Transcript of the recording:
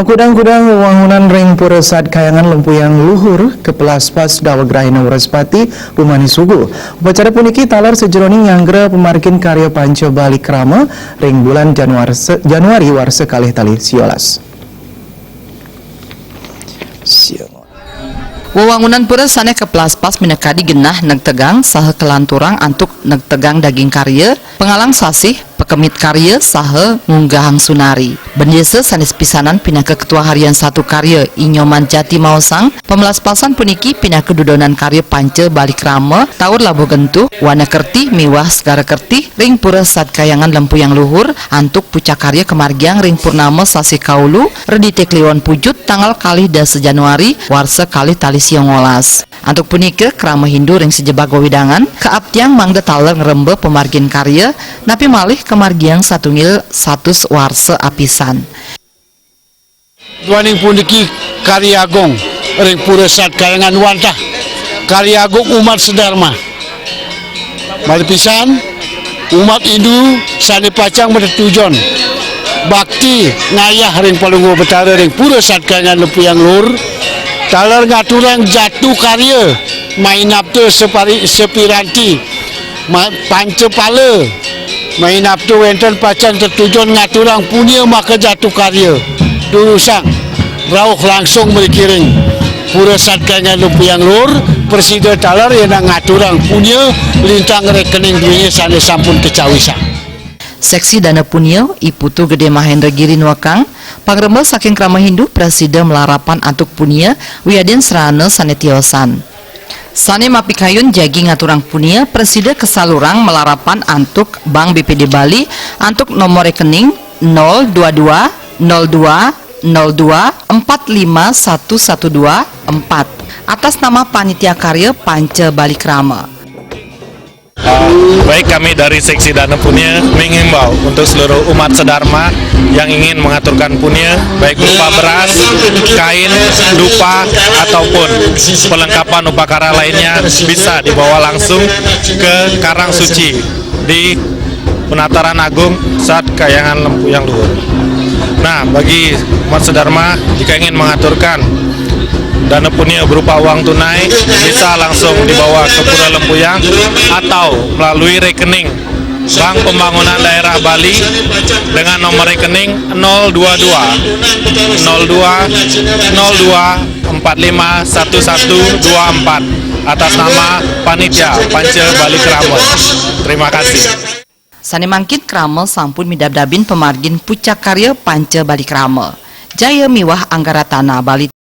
Makudang-kudang wangunan ring Puresat Kayangan Lempuyang Luhur Kepelaspas Dawagrahina Waraspati Pumani Sugu. Upacara puniki talar sejeroning nganggra pemargin karya Panca Balik Rama ring bulan Januari warsa kalih tali siolas. Wewangunan pura sane Kepelaspas minekadi genah nagtegang saha kelanturang antuk nagtegang daging karya pengalang sasih pekemit karya saha ngunggahang sunari. Bendese sanes pisanan pindah ke ketua harian satu karya Inyoman Jati Mausang pemelaspasan puniki pindah ke dudonan karya Panca Balik Rama taur labu gentuh wana kerti miwah segara kerti ring Puresat Kayangan Lempuyang Luhur antuk pucak karya kemargiang ring purnama sasi kaulu redite kliwon pujut tanggal kalih dasa Januari warsa kalih tali siongolas. Antuk punika krama Hindu ring sejebak wewidangan keaptiang mangda taler ngerembe pemargin karya napi malih kemargiang satungil 100 warsa apisan. Duaning puniki karya agung ring Puresat Kayangan Wantah karya agung umat sedharma. Mari pisan umat Hindu sane pacang bertujuan bakti ngayah ring Palunggu Betara ring Puresat Kayangan Lempuyang Luhur taler ngaturang jatuh karya mainapte sepiranti panca pala mainapte wenten pacan tertujuan ngaturang punya maka jatuh karya durusang rauh langsung berkiring Puresat Kayangan Lempuyang Luhur presiden taler yang ngaturang punya lintang rekening dunia sana sampun kecawisan. Seksi Dana Punya Iputu Gede Mahendra Giri Nuakang pangrembel saking krama Hindu presiden melarapan antuk punia wiadin serana sanetiosan. Sane mapikayun jagi ngaturang punia presiden kesalurang melarapan antuk Bank BPD Bali antuk nomor rekening 022 02 02 451124 atas nama panitia karya Panca Balik Rama. Baik, kami dari Seksi Dana Punya mengimbau untuk seluruh umat sedharma yang ingin mengaturkan punya baik berupa beras, kain, dupa ataupun perlengkapan upakara lainnya bisa dibawa langsung ke Karang Suci di Penataran Agung Sat Kayangan Lempuyang Luhur. Nah, bagi umat sedharma jika ingin mengaturkan dana punya berupa uang tunai bisa langsung dibawa ke Pura Lempuyang atau melalui rekening Bank Pembangunan Daerah Bali dengan nomor rekening 022 02 02 451124 atas nama Panitia Panca Balik Rama. Terima kasih. Sane mangkin krama sampun midabdabin pemargin pucak karya Panca Balik Rama. Jaya miwah Anggaratana Bali